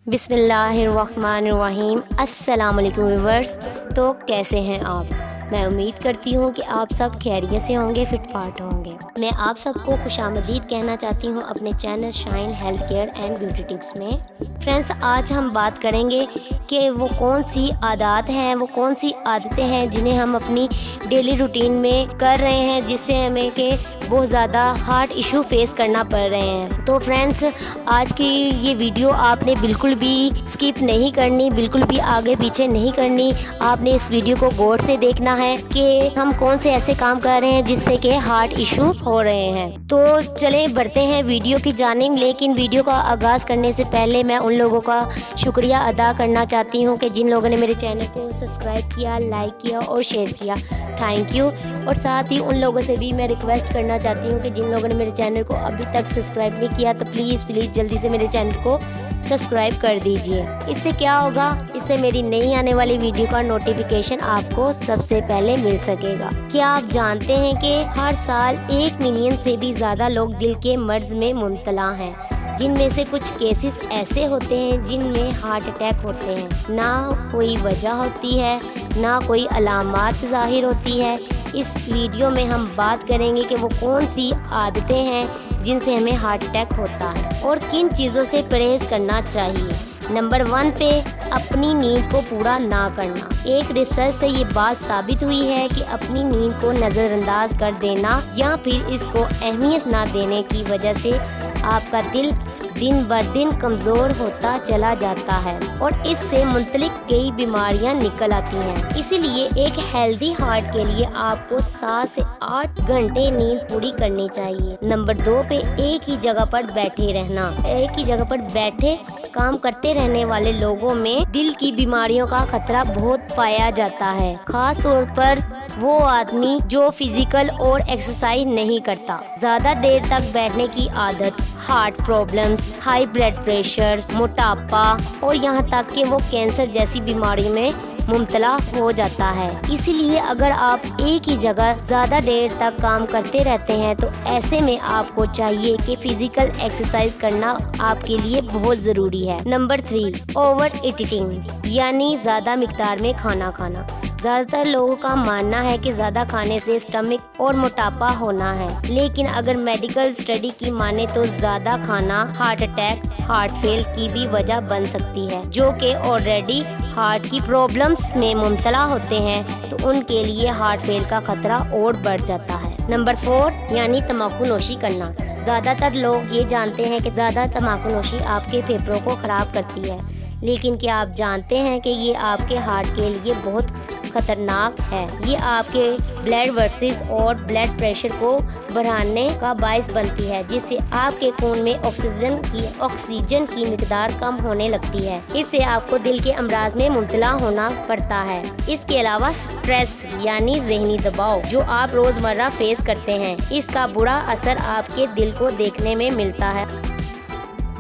بسم اللہ الرحمن الرحیم۔ السلام علیکم ویورز، تو کیسے ہیں آپ؟ میں امید کرتی ہوں کہ آپ سب خیریت سے ہوں گے، فٹ فاٹ ہوں گے۔ میں آپ سب کو خوش آمدید کہنا چاہتی ہوں اپنے channel shine health care and beauty tips میں۔ فرینڈس، آج ہم بات کریں گے کہ وہ کون سی عادات ہیں، وہ کون سی عادتیں ہیں جنہیں ہم اپنی ڈیلی روٹین میں کر رہے ہیں، جس سے ہمیں کہ بہت زیادہ ہارٹ ایشو فیس کرنا پڑ رہے ہیں۔ تو فرینڈس، آج کی یہ ویڈیو آپ نے بالکل بھی سکپ نہیں کرنی، بالکل بھی آگے پیچھے نہیں کرنی۔ آپ نے اس ویڈیو کو غور سے دیکھنا ہے کہ ہم کون سے ایسے کام کر رہے ہیں جس سے کہ ہارٹ ایشو ہو رہے ہیں۔ تو چلیں بڑھتے ہیں ویڈیو کی جانب، لیکن ویڈیو کا آغاز کرنے سے پہلے میں ان لوگوں کا شکریہ ادا کرنا چاہتی ہوں کہ جن لوگوں نے میرے چینل کو سبسکرائب کیا، لائک کیا اور شیئر کیا، تھینک یو۔ اور ساتھ ہی ان لوگوں سے بھی میں ریکویسٹ کرنا چاہتی ہوں کہ جن لوگوں نے میرے چینل کو ابھی تک سبسکرائب نہیں کیا تو پلیز جلدی سے میرے چینل کو سبسکرائب کر دیجئے۔ اس سے کیا ہوگا، اس سے میری نئی آنے والی ویڈیو کا نوٹیفیکیشن آپ کو سب سے پہلے مل سکے گا۔ کیا آپ جانتے ہیں کہ ہر سال 1 ملین سے بھی زیادہ لوگ دل کے مرض میں مبتلا ہیں، جن میں سے کچھ کیسز ایسے ہوتے ہیں جن میں ہارٹ اٹیک ہوتے ہیں، نہ کوئی وجہ ہوتی ہے، نہ کوئی علامات ظاہر ہوتی ہے۔ اس ویڈیو میں ہم بات کریں گے کہ وہ کون سی عادتیں ہیں جن سے ہمیں ہارٹ اٹیک ہوتا ہے اور کن چیزوں سے پرہیز کرنا چاہیے۔ نمبر 1 پہ اپنی نیند کو پورا نہ کرنا۔ ایک ریسرچ سے یہ بات ثابت ہوئی ہے کہ اپنی نیند کو نظر انداز کر دینا یا پھر اس کو اہمیت نہ دینے کی وجہ سے آپ کا دل دن بر دن کمزور ہوتا چلا جاتا ہے اور اس سے منسلک کئی بیماریاں نکل آتی ہیں۔ اسی لیے ایک ہیلدی ہارٹ کے لیے آپ کو 7 سے 8 گھنٹے نیند پوری کرنی چاہیے۔ نمبر 2 پہ ایک ہی جگہ پر بیٹھے رہنا۔ ایک ہی جگہ پر بیٹھے کام کرتے رہنے والے لوگوں میں دل کی بیماریوں کا خطرہ بہت پایا جاتا ہے، خاص طور پر وہ آدمی جو فزیکل اور ایکسرسائز نہیں کرتا۔ زیادہ دیر تک بیٹھنے کی عادت heart problems, high blood pressure, موٹاپا اور یہاں تک کہ وہ کینسر جیسی بیماری میں مبتلا ہو جاتا ہے۔ اسی لیے اگر آپ ایک ہی جگہ زیادہ دیر تک کام کرتے رہتے ہیں تو ایسے میں آپ کو چاہیے کہ فزیکل ایکسرسائز کرنا آپ کے لیے بہت ضروری ہے۔ نمبر 3 اوور ایٹنگ، یعنی زیادہ مقدار میں کھانا کھانا۔ زیادہ تر لوگوں کا ماننا ہے کہ زیادہ کھانے سے اسٹمک اور موٹاپا ہونا ہے، لیکن اگر میڈیکل اسٹڈی کی مانے تو زیادہ کھانا ہارٹ اٹیک، ہارٹ فیل کی بھی وجہ بن سکتی ہے۔ جو کہ آلریڈی ہارٹ کی پرابلمز میں مبتلا ہوتے ہیں تو ان کے لیے ہارٹ فیل کا خطرہ اور بڑھ جاتا ہے۔ نمبر 4 یعنی تمباکو نوشی کرنا۔ زیادہ تر لوگ یہ جانتے ہیں کہ زیادہ تمباکو نوشی آپ کے پھیپھڑوں کو خراب کرتی ہے، لیکن کیا آپ جانتے ہیں کہ یہ آپ کے ہارٹ کے لیے بہت خطرناک ہے؟ یہ آپ کے بلڈ ویسلز اور بلڈ پریشر کو بڑھانے کا باعث بنتی ہے، جس سے آپ کے خون میں آکسیجن کی مقدار کم ہونے لگتی ہے۔ اس سے آپ کو دل کے امراض میں مبتلا ہونا پڑتا ہے۔ اس کے علاوہ سٹریس یعنی ذہنی دباؤ جو آپ روزمرہ فیس کرتے ہیں، اس کا برا اثر آپ کے دل کو دیکھنے میں ملتا ہے،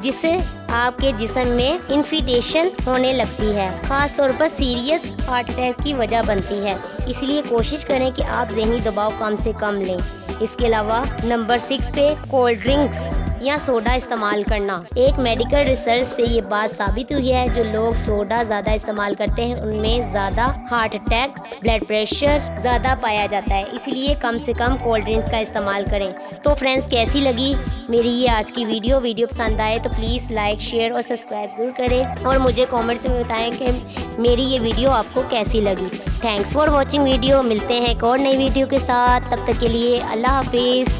جس سے آپ کے جسم میں انفیکشن ہونے لگتی ہے، خاص طور پر سیریس ہارٹ اٹیک کی وجہ بنتی ہے۔ اس لیے کوشش کریں کہ آپ ذہنی دباؤ کم سے کم لیں۔ اس کے علاوہ نمبر 6 پہ کولڈ ڈرنکس یا سوڈا استعمال کرنا۔ ایک میڈیکل ریسرچ سے یہ بات ثابت ہوئی ہے جو لوگ سوڈا زیادہ استعمال کرتے ہیں ان میں زیادہ ہارٹ اٹیک، بلڈ پریشر زیادہ پایا جاتا ہے۔ اس لیے کم سے کم کولڈ ڈرنکس کا استعمال کریں۔ تو فرینڈس، کیسی لگی میری یہ آج کی ویڈیو پسند آئے تو پلیز لائک، شیئر اور سبسکرائب ضرور کریں اور مجھے کامنٹس میں بتائیں کہ میری یہ ویڈیو آپ کو کیسی لگی۔ Thanks for watching video. ملتے ہیں ایک اور نئی ویڈیو کے ساتھ، تب تک کے لیے اللہ حافظ۔